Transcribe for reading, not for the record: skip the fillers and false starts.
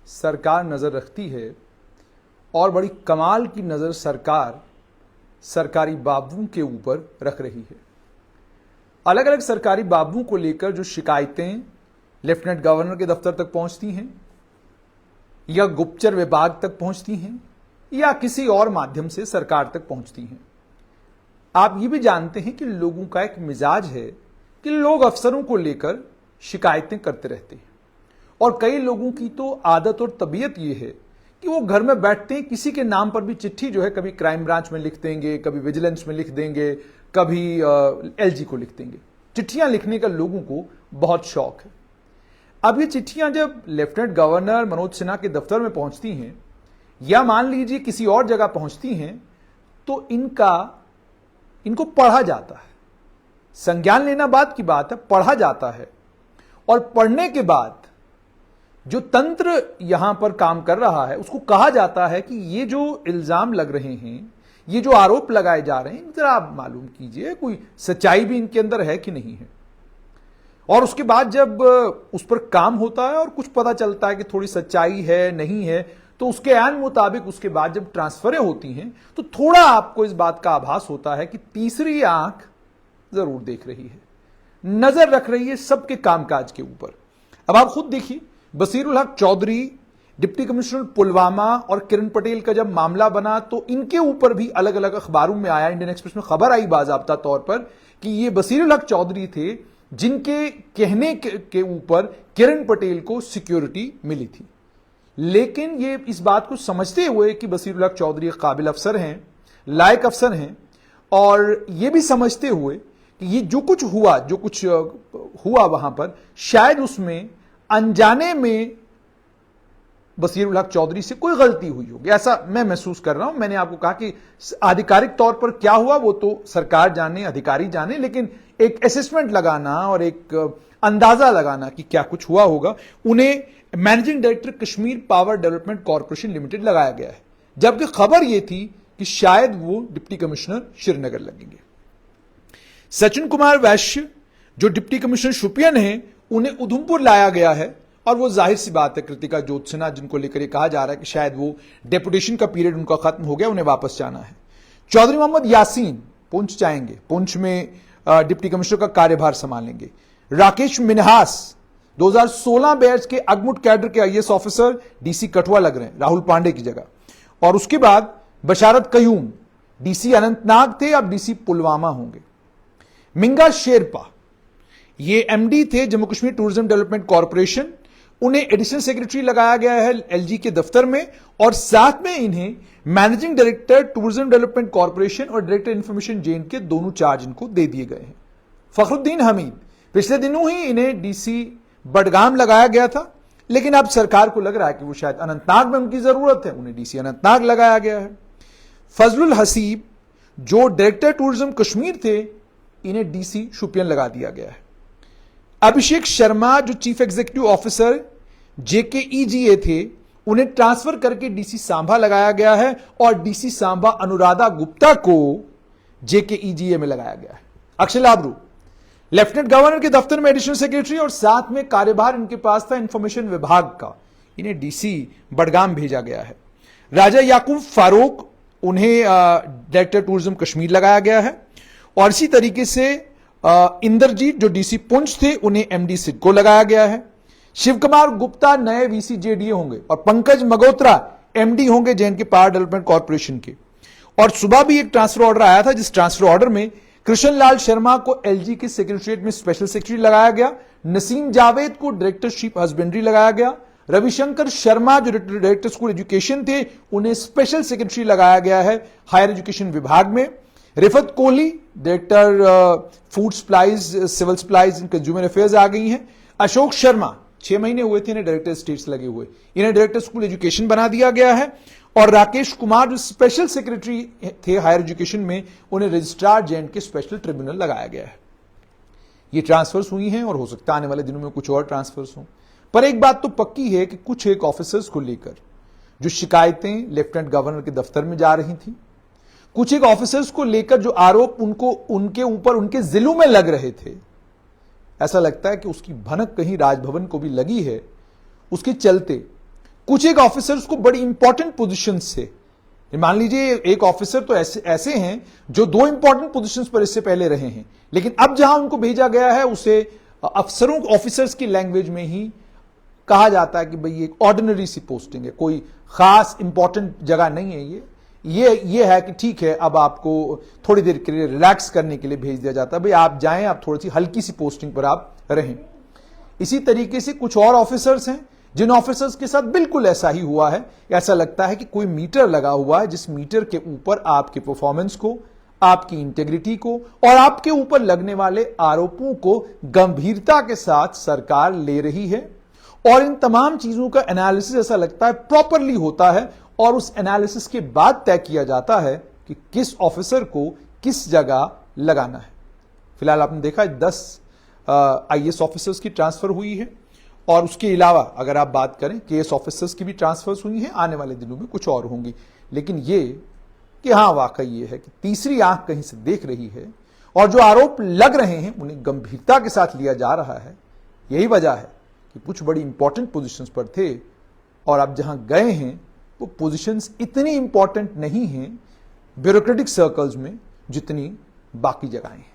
सरकार नज़र रखती है और बड़ी कमाल की नज़र सरकार सरकारी बाबुओं के ऊपर रख रही है। अलग अलग सरकारी बाबुओं को लेकर जो शिकायतें लेफ्टिनेंट गवर्नर के दफ्तर तक पहुंचती हैं या गुप्तचर विभाग तक पहुंचती हैं या किसी और माध्यम से सरकार तक पहुंचती हैं, आप ये भी जानते हैं कि लोगों का एक मिजाज है कि लोग अफसरों को लेकर शिकायतें करते रहते हैं और कई लोगों की तो आदत और तबीयत ये है कि वो घर में बैठते हैं, किसी के नाम पर भी चिट्ठी जो है कभी क्राइम ब्रांच में लिख देंगे, कभी विजिलेंस में लिख देंगे, कभी एलजी को लिख देंगे। चिट्ठियां लिखने का लोगों को बहुत शौक है। अब ये चिट्ठियां जब लेफ्टिनेंट गवर्नर मनोज सिन्हा के दफ्तर में पहुंचती हैं या मान लीजिए किसी और जगह पहुंचती हैं तो इनको पढ़ा जाता है। संज्ञान लेना बात की बात है, पढ़ा जाता है और पढ़ने के बाद जो तंत्र यहां पर काम कर रहा है उसको कहा जाता है कि ये जो इल्जाम लग रहे हैं, ये जो आरोप लगाए जा रहे हैं, जरा आप मालूम कीजिए कोई सच्चाई भी इनके अंदर है कि नहीं है। और उसके बाद जब उस पर काम होता है और कुछ पता चलता है कि थोड़ी सच्चाई है नहीं है, तो उसके ऐन मुताबिक उसके बाद जब ट्रांसफरें होती हैं तो थोड़ा आपको इस बात का आभास होता है कि तीसरी आंख जरूर देख रही है, नजर रख रही है सबके कामकाज के ऊपर। अब आप खुद देखिए, बसीरुल हक चौधरी, डिप्टी कमिश्नर पुलवामा और किरण पटेल का जब मामला बना तो इनके ऊपर भी अलग अलग अखबारों में आया, इंडियन एक्सप्रेस में खबर आई बाज़ाब्ता तौर पर कि ये बसीरुल हक चौधरी थे जिनके कहने के ऊपर किरण पटेल को सिक्योरिटी मिली थी। लेकिन ये इस बात को समझते हुए कि बसीरुल हक चौधरी काबिल अफसर हैं, लायक अफसर हैं, और ये भी समझते हुए कि ये जो कुछ हुआ वहां पर शायद उसमें अनजाने में बसीरुल हक चौधरी से कोई गलती हुई होगी, ऐसा मैं महसूस कर रहा हूं। मैंने आपको कहा कि आधिकारिक तौर पर क्या हुआ वो तो सरकार जाने, अधिकारी जाने, लेकिन एक असेसमेंट लगाना और एक अंदाजा लगाना कि क्या कुछ हुआ होगा, उन्हें managing director Kashmir power development corporation limited लगाया गया है, जबकि खबर यह थी कि शायद वो डिप्टी कमिश्नर श्रीनगर लगेंगे। सचिन कुमार वैश्य जो डिप्टी कमिश्नर शोपियान हैं, उन्हें उधमपुर लाया गया है और वो जाहिर सी बात है कृतिका ज्योत्सना जिनको लेकर ये कहा जा रहा है कि शायद वो डेपुटेशन का पीरियड उनका खत्म हो गया, उन्हें वापस जाना है। चौधरी मोहम्मद यासीन पुंछ जाएंगे, पुंछ में डिप्टी कमिश्नर का कार्यभार संभालेंगे। राकेश मिन्हास 2016 बैच के अगमुट कैडर के आईएएस ऑफिसर डीसी कठुआ लग रहे हैं राहुल पांडे की जगह। और उसके बाद बशारत कयूम डीसी अनंतनाग थे, अब डीसी पुलवामा होंगे। मिंगा शेरपा ये एमडी थे Jammu Kashmir tourism development corporation, उन्हें एडिशनल सेक्रेटरी लगाया गया है एलजी के दफ्तर में, और साथ में इन्हें managing director tourism development corporation और डायरेक्टर इंफॉर्मेशन जेन के दोनों चार्ज इनको दे दिए गए हैं। फखरुद्दीन हमीद पिछले दिनों ही इन्हें डीसी बडगाम लगाया गया था, लेकिन अब सरकार को लग रहा है कि वो शायद अनंतनाग में उनकी जरूरत है, उन्हें डीसी अनंतनाग लगाया गया है। फजलुल हसीब जो डायरेक्टर टूरिज्म कश्मीर थे, इन्हें डीसी शोपियान लगा दिया गया है। अभिषेक शर्मा जो चीफ एग्जीक्यूटिव ऑफिसर जेकेईजीए थे, उन्हें ट्रांसफर करके डीसी सांबा लगाया गया है और डीसी सांबा अनुराधा गुप्ता को जेकेईजीए में लगाया गया है। अक्षय लाबरू लेफ्टिनेंट गवर्नर के दफ्तर में एडिशनल सेक्रेटरी और साथ में कार्यभार इनके पास था इंफॉर्मेशन विभाग का, इन्हें डीसी बडगाम भेजा गया है। राजा याकूब फारूक उन्हें डायरेक्टर टूरिज्म कश्मीर लगाया गया है और इसी तरीके से इंद्रजीत जो डीसी पुंछ थे, उन्हें एमडी सिडको लगाया गया है। शिव कुमार गुप्ता नए वीसी जेडीए होंगे और पंकज मगोत्रा एमडी होंगे जे&के पावर डेवलपमेंट कॉर्पोरेशन के। और सुबह भी एक ट्रांसफर ऑर्डर आया था, जिस ट्रांसफर ऑर्डर में कृष्ण लाल शर्मा को एलजी के सेक्रेटरीट में स्पेशल सेक्रेटरी लगाया गया, नसीम जावेद को डायरेक्टरशिप हस्बेंड्री लगाया गया, रविशंकर शर्मा जो डायरेक्टर स्कूल एजुकेशन थे, उन्हें स्पेशल सेक्रेटरी लगाया गया है हायर एजुकेशन विभाग में। Rifat Kohli director food supplies, civil supplies and consumer affairs आ गई हैं। अशोक शर्मा 6 महीने हुए थे इन्हें डायरेक्टर स्टेट्स लगे हुए, इन्हें डायरेक्टर स्कूल एजुकेशन बना दिया गया है। और राकेश कुमार जो स्पेशल सेक्रेटरी थे हायर एजुकेशन में, उन्हें रजिस्ट्रार जे&के स्पेशल ट्रिब्यूनल लगाया गया है। ये ट्रांसफर्स हुई हैं और हो सकता है आने वाले दिनों में कुछ और ट्रांसफर्स हों। पर एक बात तो पक्की है कि कुछ एक ऑफिसर्स को लेकर जो शिकायतें लेफ्टिनेंट गवर्नर के दफ्तर में जा रही थी, कुछ एक ऑफिसर्स को लेकर जो आरोप उनके ऊपर उनके जिलों में लग रहे थे, ऐसा लगता है कि उसकी भनक कहीं राजभवन को भी लगी है। उसके चलते कुछ एक ऑफिसर्स को बड़ी इंपॉर्टेंट पोजीशन से, मान लीजिए एक ऑफिसर तो ऐसे हैं जो 2 इंपॉर्टेंट पोजीशंस पर इससे पहले रहे हैं, लेकिन अब जहां उनको भेजा गया है उसे अफसरों ऑफिसर्स की लैंग्वेज में ही कहा जाता है कि भाई एक ऑर्डिनरी सी पोस्टिंग है, कोई खास इंपॉर्टेंट जगह नहीं है। ये है कि ठीक है, अब आपको थोड़ी देर के लिए रिलैक्स करने के लिए भेज दिया जाता है, भाई आप जाएं, आप थोड़ी सी हल्की सी पोस्टिंग पर आप रहें। इसी तरीके से कुछ और ऑफिसर्स हैं जिन ऑफिसर्स के साथ बिल्कुल ऐसा ही हुआ है। ऐसा लगता है कि कोई मीटर लगा हुआ है, जिस मीटर के ऊपर आपके परफॉर्मेंस को, आपकी इंटेग्रिटी को और आपके ऊपर लगने वाले आरोपों को गंभीरता के साथ सरकार ले रही है, और इन तमाम चीजों का एनालिसिस ऐसा लगता है प्रॉपरली होता है, और उस एनालिसिस के बाद तय किया जाता है कि किस ऑफिसर को किस जगह लगाना है। फिलहाल आपने देखा 10 आईएएस ऑफिसर्स की ट्रांसफर हुई है, और उसके अलावा अगर आप बात करें केएस ऑफिसर्स की भी ट्रांसफर्स हुई हैं, आने वाले दिनों में कुछ और होंगी। लेकिन ये कि हाँ, वाकई ये है कि तीसरी आंख कहीं से देख रही है, और जो आरोप लग रहे हैं उन्हें गंभीरता के साथ लिया जा रहा है। यही वजह है कि कुछ बड़ी इंपॉर्टेंट पोजीशंस पर थे, और अब जहां गए हैं वो पोजीशंस इतनी इंपॉर्टेंट नहीं हैं ब्यूरोक्रेटिक सर्कल्स में जितनी बाकी जगहें हैं।